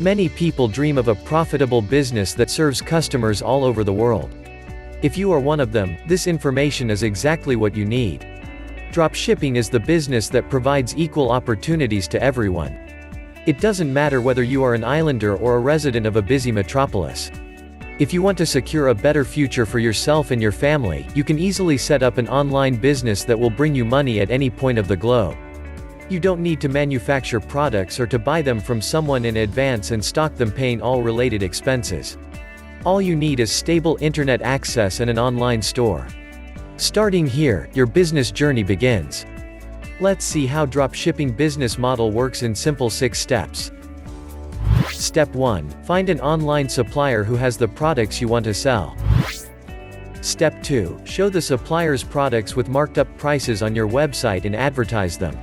Many people dream of a profitable business that serves customers all over the world. If you are one of them, this information is exactly what you need. Dropshipping is the business that provides equal opportunities to everyone. It doesn't matter whether you are an islander or a resident of a busy metropolis. If you want to secure a better future for yourself and your family, you can easily set up an online business that will bring you money at any point of the globe. You don't need to manufacture products or to buy them from someone in advance and stock them, paying all related expenses. All you need is stable internet access and an online store. Starting here, your business journey begins. Let's see how dropshipping business model works in simple 6 steps. Step 1. Find an online supplier who has the products you want to sell. Step 2. Show the supplier's products with marked up prices on your website and advertise them.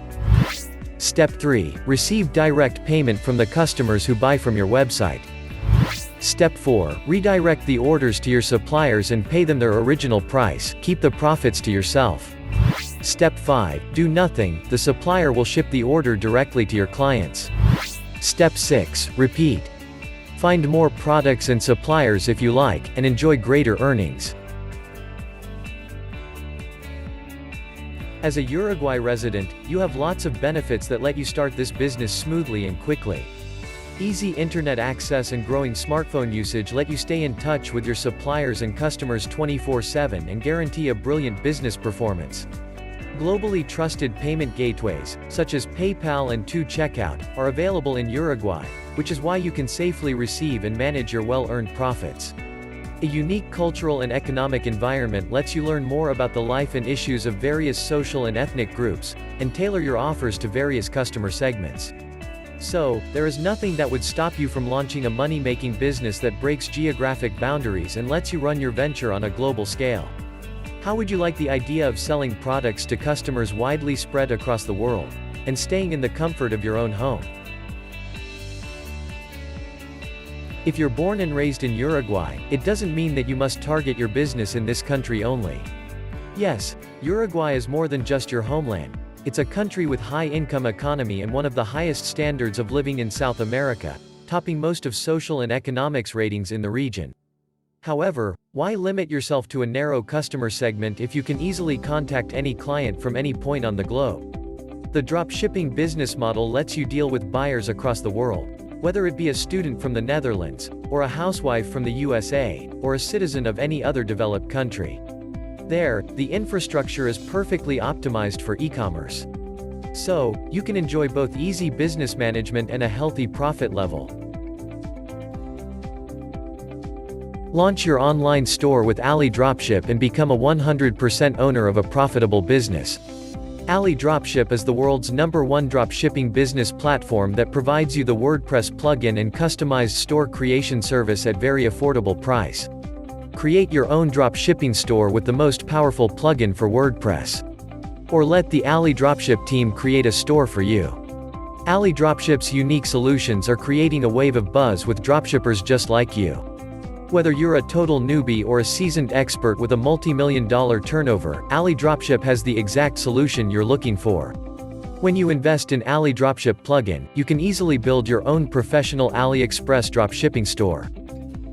Step 3. Receive direct payment from the customers who buy from your website. Step 4. Redirect the orders to your suppliers and pay them their original price, keep the profits to yourself. Step 5. Do nothing, the supplier will ship the order directly to your clients. Step 6. Repeat. Find more products and suppliers if you like, and enjoy greater earnings. As a Uruguay resident, you have lots of benefits that let you start this business smoothly and quickly. Easy internet access and growing smartphone usage let you stay in touch with your suppliers and customers 24/7 and guarantee a brilliant business performance. Globally trusted payment gateways, such as PayPal and 2Checkout, are available in Uruguay, which is why you can safely receive and manage your well-earned profits. A unique cultural and economic environment lets you learn more about the life and issues of various social and ethnic groups, and tailor your offers to various customer segments. So, there is nothing that would stop you from launching a money-making business that breaks geographic boundaries and lets you run your venture on a global scale. How would you like the idea of selling products to customers widely spread across the world, and staying in the comfort of your own home? If you're born and raised in Uruguay, it doesn't mean that you must target your business in this country only. Yes, Uruguay is more than just your homeland. It's a country with high-income economy and one of the highest standards of living in South America, topping most of social and economics ratings in the region. However, why limit yourself to a narrow customer segment if you can easily contact any client from any point on the globe? The dropshipping business model lets you deal with buyers across the world, whether it be a student from the Netherlands, or a housewife from the USA, or a citizen of any other developed country. There, the infrastructure is perfectly optimized for e-commerce. So, you can enjoy both easy business management and a healthy profit level. Launch your online store with AliDropship and become a 100% owner of a profitable business. AliDropship is the world's #1 dropshipping business platform that provides you the WordPress plugin and customized store creation service at very affordable price. Create your own dropshipping store with the most powerful plugin for WordPress. Or let the AliDropship team create a store for you. AliDropship's unique solutions are creating a wave of buzz with dropshippers just like you. Whether you're a total newbie or a seasoned expert with a multi-million-dollar turnover, AliDropship has the exact solution you're looking for. When you invest in AliDropship plugin, you can easily build your own professional AliExpress dropshipping store.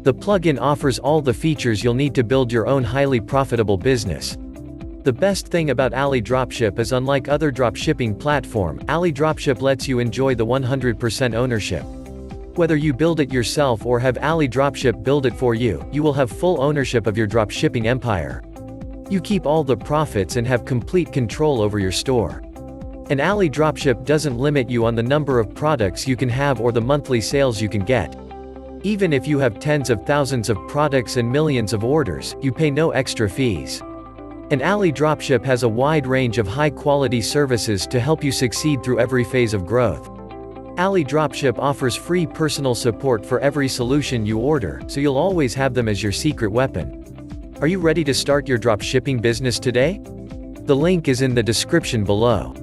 The plugin offers all the features you'll need to build your own highly profitable business. The best thing about AliDropship is, unlike other dropshipping platform, AliDropship lets you enjoy the 100% ownership. Whether you build it yourself or have AliDropship build it for you, you will have full ownership of your dropshipping empire. You keep all the profits and have complete control over your store. And AliDropship doesn't limit you on the number of products you can have or the monthly sales you can get. Even if you have tens of thousands of products and millions of orders, you pay no extra fees. And AliDropship has a wide range of high-quality services to help you succeed through every phase of growth. AliDropship offers free personal support for every solution you order, so you'll always have them as your secret weapon. Are you ready to start your dropshipping business today? The link is in the description below.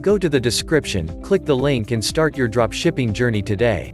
Go to the description, click the link and start your dropshipping journey today.